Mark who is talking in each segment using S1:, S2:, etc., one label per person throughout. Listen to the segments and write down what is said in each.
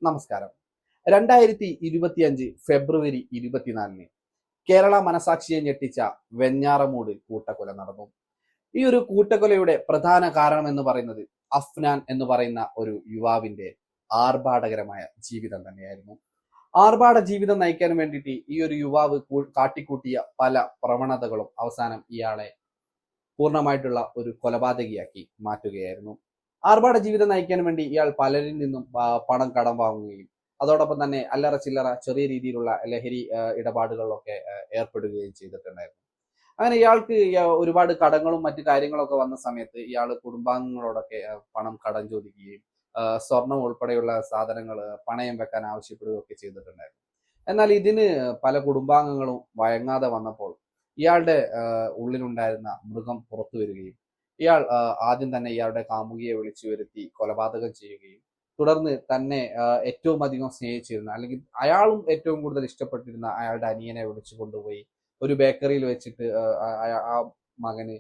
S1: നമസ്കാരം. 2025 ഫെബ്രുവരി 24 കേരള മനസാക്ഷിയെ ഞെട്ടിച്ച വെഞ്ഞാറമൂട് കൂട്ടക്കൊല നടന്നു. ഈ ഒരു കൂട്ടക്കൊലയുടെ പ്രധാന കാരണം എന്ന് പറയുന്നത് അഫ്നാൻ എന്ന് പറയുന്ന ഒരു യുവാവിന്റെ ആർഭാടകരമായ ജീവിതം തന്നെയായിരുന്നു. ആർഭാട ജീവിതം നയിക്കാൻ വേണ്ടിയിട്ട് ഈ ഒരു യുവാവ് കാട്ടിക്കൂട്ടിയ പല പ്രവണതകളും അവസാനം ഇയാളെ പൂർണ്ണമായിട്ടുള്ള ഒരു കൊലപാതകിയാക്കി മാറ്റുകയായിരുന്നു. ആർഭാട ജീവിതം നയിക്കാൻ വേണ്ടി ഇയാൾ പലരിൽ നിന്നും പണം കടം വാങ്ങുകയും അതോടൊപ്പം തന്നെ അല്ലറ ചില്ലറ ചെറിയ രീതിയിലുള്ള ലഹരി ഇടപാടുകളിലൊക്കെ ഏർപ്പെടുകയും ചെയ്തിട്ടുണ്ടായിരുന്നു. അങ്ങനെ ഇയാൾക്ക് ഒരുപാട് കടങ്ങളും മറ്റു കാര്യങ്ങളൊക്കെ വന്ന സമയത്ത് ഇയാൾ കുടുംബാംഗങ്ങളോടൊക്കെ പണം കടം ചോദിക്കുകയും സ്വർണം ഉൾപ്പെടെയുള്ള സാധനങ്ങൾ പണയം വെക്കാൻ ആവശ്യപ്പെടുകയൊക്കെ ചെയ്തിട്ടുണ്ടായിരുന്നു. എന്നാൽ ഇതിന് പല കുടുംബാംഗങ്ങളും വഴങ്ങാതെ വന്നപ്പോൾ ഇയാളുടെ ഉള്ളിലുണ്ടായിരുന്ന മൃഗം പുറത്തു വരികയും ഇയാൾ ആദ്യം തന്നെ ഇയാളുടെ കാമുകിയെ വിളിച്ചു വരുത്തി കൊലപാതകം ചെയ്യുകയും തുടർന്ന് തന്നെ ഏറ്റവും അധികം സ്നേഹിച്ചിരുന്ന അല്ലെങ്കിൽ അയാളും ഏറ്റവും കൂടുതൽ ഇഷ്ടപ്പെട്ടിരുന്ന അയാളുടെ അനിയനെ വിളിച്ചു കൊണ്ടുപോയി ഒരു ബേക്കറിയിൽ വെച്ചിട്ട് ആ മകന്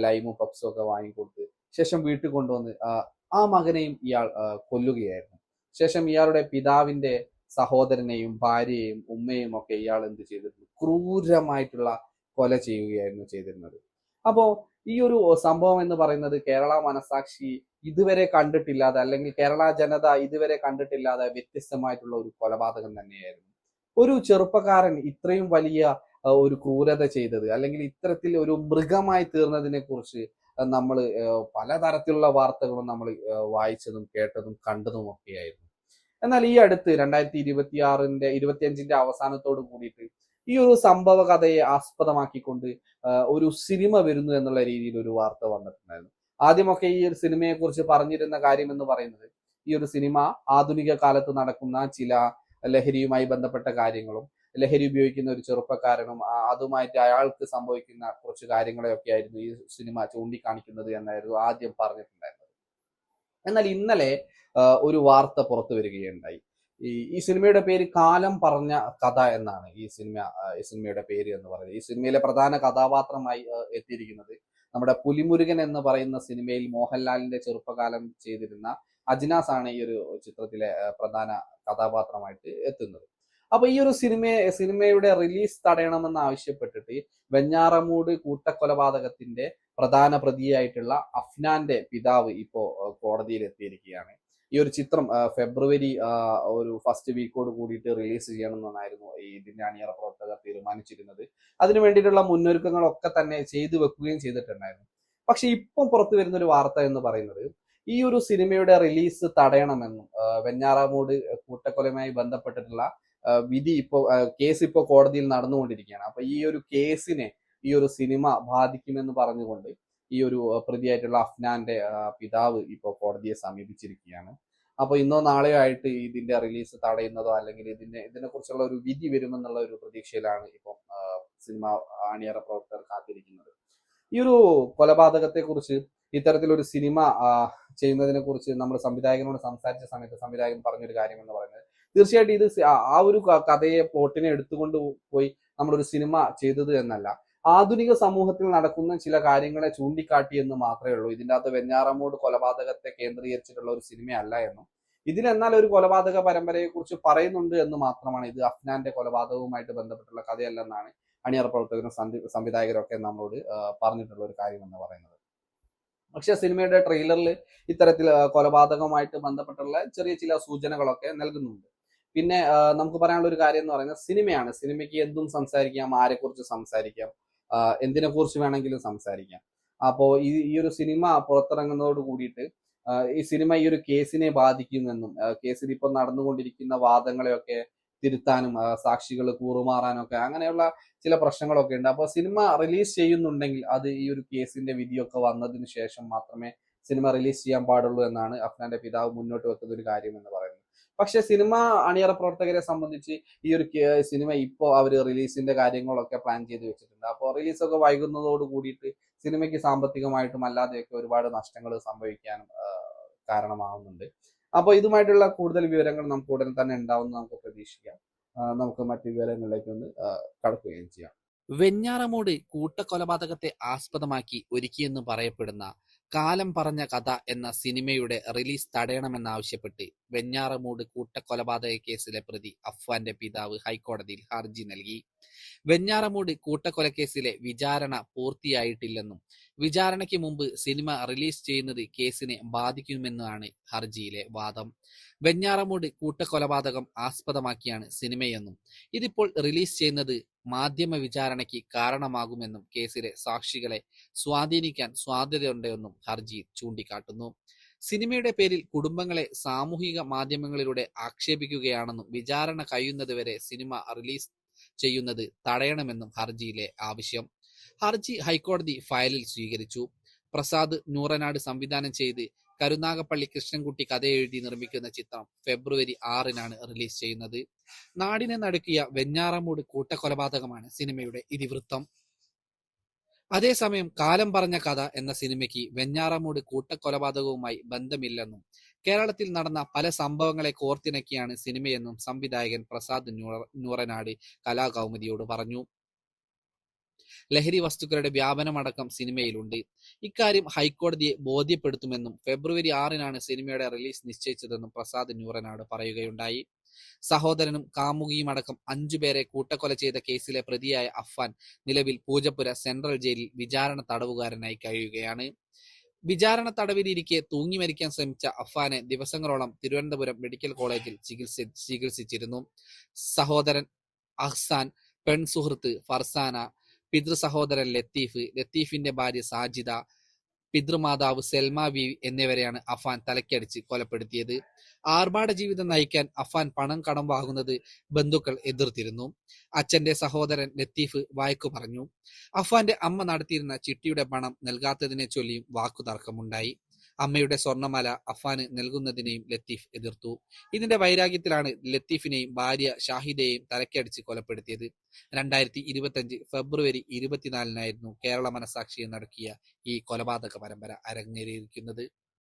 S1: ലൈമും പപ്സും ഒക്കെ വാങ്ങിക്കൊടുത്ത് ശേഷം വീട്ടിൽ കൊണ്ടുവന്ന് ആ മകനെയും ഇയാൾ കൊല്ലുകയായിരുന്നു. ശേഷം ഇയാളുടെ പിതാവിന്റെ സഹോദരനെയും ഭാര്യയെയും ഉമ്മയും ഒക്കെ ഇയാൾ എന്ത് ചെയ്തിരുന്നു? ക്രൂരമായിട്ടുള്ള കൊല ചെയ്യുകയായിരുന്നു ചെയ്തിരുന്നത്. അപ്പോ ഈ ഒരു സംഭവം എന്ന് പറയുന്നത് കേരള മനസാക്ഷി ഇതുവരെ കണ്ടിട്ടില്ലാതെ അല്ലെങ്കിൽ കേരള ജനത ഇതുവരെ കണ്ടിട്ടില്ലാതെ വ്യത്യസ്തമായിട്ടുള്ള ഒരു കൊലപാതകം തന്നെയായിരുന്നു. ഒരു ചെറുപ്പക്കാരൻ ഇത്രയും വലിയ ഒരു ക്രൂരത ചെയ്തത് അല്ലെങ്കിൽ ഇത്തരത്തിൽ ഒരു മൃഗമായി തീർന്നതിനെ കുറിച്ച് നമ്മൾ പലതരത്തിലുള്ള വാർത്തകളും നമ്മൾ വായിച്ചതും കേട്ടതും കണ്ടതും ഒക്കെയായിരുന്നു. എന്നാൽ ഈ അടുത്ത് 2025 അവസാനത്തോട് കൂടിയിട്ട് ഈ ഒരു സംഭവ കഥയെ ആസ്പദമാക്കിക്കൊണ്ട് ഒരു സിനിമ വരുന്നു എന്നുള്ള രീതിയിൽ ഒരു വാർത്ത വന്നിട്ടുണ്ടായിരുന്നു. ആദ്യമൊക്കെ ഈ ഒരു സിനിമയെ കുറിച്ച് പറഞ്ഞിരുന്ന കാര്യം എന്ന് പറയുന്നത് ഈ ഒരു സിനിമ ആധുനിക കാലത്ത് നടക്കുന്ന ചില ലഹരിയുമായി ബന്ധപ്പെട്ട കാര്യങ്ങളും ലഹരി ഉപയോഗിക്കുന്ന ഒരു ചെറുപ്പക്കാരനും അതുമായിട്ട് അയാൾക്ക് സംഭവിക്കുന്ന കുറച്ച് കാര്യങ്ങളെയൊക്കെ ആയിരുന്നു ഈ സിനിമ ചൂണ്ടിക്കാണിക്കുന്നത് എന്നായിരുന്നു ആദ്യം പറഞ്ഞിട്ടുണ്ടായിരുന്നത്. എന്നാൽ ഇന്നലെ ഒരു വാർത്ത പുറത്തു വരികയുണ്ടായി. ഈ സിനിമയുടെ പേര് കാലം പറഞ്ഞ കഥ എന്നാണ് ഈ സിനിമയുടെ പേര് എന്ന് പറയുന്നത്. ഈ സിനിമയിലെ പ്രധാന കഥാപാത്രമായി എത്തിയിരിക്കുന്നത് നമ്മുടെ പുലിമുരുകൻ എന്ന് പറയുന്ന സിനിമയിൽ മോഹൻലാലിന്റെ ചെറുപ്പകാലം ചെയ്തിരുന്ന അജ്നാസ് ആണ് ഈ ഒരു ചിത്രത്തിലെ പ്രധാന കഥാപാത്രമായിട്ട് എത്തുന്നത്. അപ്പൊ ഈ ഒരു സിനിമയുടെ റിലീസ് തടയണമെന്ന് ആവശ്യപ്പെട്ടിട്ട് വെഞ്ഞാറമൂട് കൂട്ടക്കൊലപാതകത്തിന്റെ പ്രധാന പ്രതിയായിട്ടുള്ള അഫ്നാന്റെ പിതാവ് ഇപ്പോ കോടതിയിൽ എത്തിയിരിക്കുകയാണ്. ഈ ഒരു ചിത്രം ഫെബ്രുവരി ഒരു ഫസ്റ്റ് വീക്കോട് കൂടിയിട്ട് റിലീസ് ചെയ്യണമെന്നായിരുന്നു ഇതിന്റെ അണിയറ പ്രവർത്തകർ തീരുമാനിച്ചിരുന്നത്. അതിനു വേണ്ടിയിട്ടുള്ള മുന്നൊരുക്കങ്ങളൊക്കെ തന്നെ ചെയ്തു വെക്കുകയും ചെയ്തിട്ടുണ്ടായിരുന്നു. പക്ഷെ ഇപ്പം പുറത്തു വരുന്ന ഒരു വാർത്ത എന്ന് പറയുന്നത് ഈ ഒരു സിനിമയുടെ റിലീസ് തടയണമെന്നും വെഞ്ഞാറമൂട് കൂട്ടക്കൊലയുമായി ബന്ധപ്പെട്ടിട്ടുള്ള വിധി ഇപ്പോ കേസ് ഇപ്പോ കോടതിയിൽ നടന്നുകൊണ്ടിരിക്കുകയാണ്. അപ്പൊ ഈ ഒരു കേസിനെ ഈ ഒരു സിനിമ ബാധിക്കുമെന്ന് പറഞ്ഞുകൊണ്ട് ഈ ഒരു പ്രതിയായിട്ടുള്ള അഫ്നാന്റെ പിതാവ് ഇപ്പോൾ കോടതിയെ സമീപിച്ചിരിക്കുകയാണ്. അപ്പൊ ഇന്നോ നാളെയോ ആയിട്ട് ഇതിന്റെ റിലീസ് തടയുന്നതോ അല്ലെങ്കിൽ ഇതിനെ കുറിച്ചുള്ള ഒരു വിധി വരുമെന്നുള്ള ഒരു പ്രതീക്ഷയിലാണ് ഇപ്പം സിനിമ അണിയറ പ്രവർത്തകർ കാത്തിരിക്കുന്നത്. ഈ ഒരു കൊലപാതകത്തെ കുറിച്ച് ഇത്തരത്തിലൊരു സിനിമ ചെയ്യുന്നതിനെ കുറിച്ച് നമ്മൾ സംവിധായകനോട് സംസാരിച്ച സമയത്ത് സംവിധായകൻ പറഞ്ഞൊരു കാര്യം എന്ന് പറയുന്നത് തീർച്ചയായിട്ടും ഇത് ആ ഒരു കഥയെ പ്ലോട്ടിനെ എടുത്തുകൊണ്ട് പോയി നമ്മളൊരു സിനിമ ചെയ്തത് എന്നല്ല, ആധുനിക സമൂഹത്തിൽ നടക്കുന്ന ചില കാര്യങ്ങളെ ചൂണ്ടിക്കാട്ടി എന്ന് മാത്രമേ ഉള്ളൂ. ഇതിൻ്റെ അകത്ത് വെഞ്ഞാറമൂട് കൊലപാതകത്തെ കേന്ദ്രീകരിച്ചിട്ടുള്ള ഒരു സിനിമയല്ല എന്നും ഇതിലെന്നാൽ ഒരു കൊലപാതക പരമ്പരയെ കുറിച്ച് പറയുന്നുണ്ട് എന്ന് മാത്രമാണ്. ഇത് അഫ്നാന്റെ കൊലപാതകവുമായിട്ട് ബന്ധപ്പെട്ടുള്ള കഥയല്ലെന്നാണ് അണിയറ പ്രവർത്തകരും സംവിധായകരും ഒക്കെ നമ്മളോട് പറഞ്ഞിട്ടുള്ള ഒരു കാര്യം എന്ന് പറയുന്നത്. പക്ഷെ സിനിമയുടെ ട്രെയിലറിൽ ഇത്തരത്തിൽ കൊലപാതകവുമായിട്ട് ബന്ധപ്പെട്ടുള്ള ചെറിയ ചില സൂചനകളൊക്കെ നൽകുന്നുണ്ട്. പിന്നെ നമുക്ക് പറയാനുള്ള ഒരു കാര്യം എന്ന് പറയുന്നത് സിനിമയാണ്. സിനിമയ്ക്ക് എന്തും സംസാരിക്കാം, ആരെക്കുറിച്ച് സംസാരിക്കാം, എന്തിനെ കുറിച്ച് വേണമെങ്കിലും സംസാരിക്കാം. അപ്പോ ഈ ഒരു സിനിമ പുറത്തിറങ്ങുന്നതോട് കൂടിയിട്ട് ഈ സിനിമ ഈ ഒരു കേസിനെ ബാധിക്കുമെന്നും കേസിൽ ഇപ്പോൾ നടന്നുകൊണ്ടിരിക്കുന്ന വാദങ്ങളെയൊക്കെ തിരുത്താനും സാക്ഷികൾ കൂറുമാറാനും ഒക്കെ അങ്ങനെയുള്ള ചില പ്രശ്നങ്ങളൊക്കെ ഉണ്ട്. അപ്പോൾ സിനിമ റിലീസ് ചെയ്യുന്നുണ്ടെങ്കിൽ അത് ഈ ഒരു കേസിന്റെ വിധിയൊക്കെ വന്നതിന് ശേഷം മാത്രമേ സിനിമ റിലീസ് ചെയ്യാൻ പാടുള്ളൂ എന്നാണ് അഫ്നാന്റെ പിതാവ് മുന്നോട്ട് വെക്കുന്ന ഒരു കാര്യം എന്ന് പറയുന്നത്. പക്ഷെ സിനിമ അണിയറ പ്രവർത്തകരെ സംബന്ധിച്ച് ഈ ഒരു സിനിമ ഇപ്പോൾ അവർ റിലീസിന്റെ കാര്യങ്ങളൊക്കെ പ്ലാൻ ചെയ്ത് വെച്ചിട്ടുണ്ട്. അപ്പോൾ റിലീസൊക്കെ വൈകുന്നതോട് കൂടിയിട്ട് സിനിമയ്ക്ക് സാമ്പത്തികമായിട്ടും അല്ലാതെയൊക്കെ ഒരുപാട് നഷ്ടങ്ങൾ സംഭവിക്കാനും കാരണമാവുന്നുണ്ട്. അപ്പോൾ ഇതുമായിട്ടുള്ള കൂടുതൽ വിവരങ്ങൾ നമുക്ക് ഉടൻ തന്നെ ഉണ്ടാവുമെന്ന് നമുക്ക് പ്രതീക്ഷിക്കാം. നമുക്ക് മറ്റു വിവരങ്ങളിലേക്ക് ഒന്ന് കടക്കുകയും ചെയ്യാം.
S2: വെഞ്ഞാറമൂട് കൂട്ടക്കൊലപാതകത്തെ ആസ്പദമാക്കി ഒരുക്കിയെന്ന് പറയപ്പെടുന്ന കാലം പറഞ്ഞ കഥ എന്ന സിനിമയുടെ റിലീസ് തടയണമെന്നാവശ്യപ്പെട്ട് വെഞ്ഞാറമൂട് കൂട്ടക്കൊലപാതക കേസിലെ പ്രതി അഫ്വാന്റെ പിതാവ് ഹൈക്കോടതിയിൽ ഹർജി നൽകി. വെഞ്ഞാറമൂട് കൂട്ടക്കൊലക്കേസിലെ വിചാരണ പൂർത്തിയായിട്ടില്ലെന്നും വിചാരണയ്ക്ക് മുമ്പ് സിനിമ റിലീസ് ചെയ്യുന്നത് കേസിനെ ബാധിക്കുമെന്നാണ് ഹർജിയിലെ വാദം. വെഞ്ഞാറമൂട് കൂട്ടക്കൊലപാതകം ആസ്പദമാക്കിയാണ് സിനിമയെന്നും ഇതിപ്പോൾ റിലീസ് ചെയ്യുന്നത് മാധ്യമ വിചാരണയ്ക്ക് കാരണമാകുമെന്നും കേസിലെ സാക്ഷികളെ സ്വാധീനിക്കാൻ സാധ്യതയുണ്ടെന്നും ഹർജിയിൽ ചൂണ്ടിക്കാട്ടുന്നു. സിനിമയുടെ പേരിൽ കുടുംബങ്ങളെ സാമൂഹിക മാധ്യമങ്ങളിലൂടെ ആക്ഷേപിക്കുകയാണെന്നും വിചാരണ കഴിയുന്നതുവരെ സിനിമ റിലീസ് ചെയ്യുന്നത് തടയണമെന്നും ഹർജിയിലെ ആവശ്യം. ഹർജി ഹൈക്കോടതി ഫയലിൽ സ്വീകരിച്ചു. പ്രസാദ് നൂറനാട് സംവിധാനം ചെയ്ത് കരുനാഗപ്പള്ളി കൃഷ്ണൻകുട്ടി കഥയെഴുതി നിർമ്മിക്കുന്ന ചിത്രം ഫെബ്രുവരി 6-നാണ് റിലീസ് ചെയ്യുന്നത്. നാടിനെ നടുക്കിയ വെഞ്ഞാറമൂട് കൂട്ടക്കൊലപാതകമാണ് സിനിമയുടെ ഇതിവൃത്തം. അതേസമയം കാലം പറഞ്ഞ കഥ എന്ന സിനിമയ്ക്ക് വെഞ്ഞാറമൂട് കൂട്ടക്കൊലപാതകവുമായി ബന്ധമില്ലെന്നും കേരളത്തിൽ നടന്ന പല സംഭവങ്ങളെ കോർത്തിണക്കിയാണ് സിനിമയെന്നും സംവിധായകൻ പ്രസാദ് നൂറനാട് കലാകൗമുദിയോട് പറഞ്ഞു. ലഹരി വസ്തുക്കളുടെ വ്യാപനമടക്കം സിനിമയിലുണ്ട്. ഇക്കാര്യം ഹൈക്കോടതിയെ ബോധ്യപ്പെടുത്തുമെന്നും ഫെബ്രുവരി 6-നാണ് സിനിമയുടെ റിലീസ് നിശ്ചയിച്ചതെന്നും പ്രസാദ് നൂറനാട് പറയുകയുണ്ടായി. സഹോദരനും കാമുകിയുമടക്കം 5 പേരെ കൂട്ടക്കൊല ചെയ്ത കേസിലെ പ്രതിയായ അഫ്വാൻ നിലവിൽ പൂജപ്പുര സെൻട്രൽ ജയിലിൽ വിചാരണ തടവുകാരനായി കഴിയുകയാണ്. വിചാരണ തടവിലിരിക്കെ തൂങ്ങി മരിക്കാൻ ശ്രമിച്ച അഫ്വാനെ ദിവസങ്ങളോളം തിരുവനന്തപുരം മെഡിക്കൽ കോളേജിൽ ചികിത്സിച്ചിരുന്നു. സഹോദരൻ അഹ്സാൻ, പെൺസുഹൃത്ത് ഫർസാന, പിതൃസഹോദരൻ ലത്തീഫ്, ലത്തീഫിന്റെ ഭാര്യ സാജിദ, പിതൃമാതാവ് സെൽമ വി എന്നിവരെയാണ് അഫ്വാൻ തലക്കടിച്ച് കൊലപ്പെടുത്തിയത്. ആർഭാട ജീവിതം നയിക്കാൻ അഫ്വാൻ പണം കടം വാങ്ങുന്നത് ബന്ധുക്കൾ എതിർത്തിരുന്നു. അച്ഛന്റെ സഹോദരൻ ലത്തീഫ് വായ്ക്കു പറഞ്ഞു. അഫ്വാന്റെ അമ്മ നടത്തിയിരുന്ന ചിട്ടിയുടെ പണം നൽകാത്തതിനെ ചൊല്ലിയും വാക്കുതർക്കമുണ്ടായി. അമ്മയുടെ സ്വർണ്ണമാല അഫ്വാന് നൽകുന്നതിനെയും ലത്തീഫ് എതിർത്തു. ഇതിന്റെ വൈരാഗ്യത്തിലാണ് ലത്തീഫിനെയും ഭാര്യ ഷാഹിദയെയും തലക്കടിച്ച് കൊലപ്പെടുത്തിയത്. 2025 ഫെബ്രുവരി 24-നായിരുന്നു കേരള മനസാക്ഷിയെ നടുക്കിയ ഈ കൊലപാതക പരമ്പര അരങ്ങേറിയിരിക്കുന്നത്.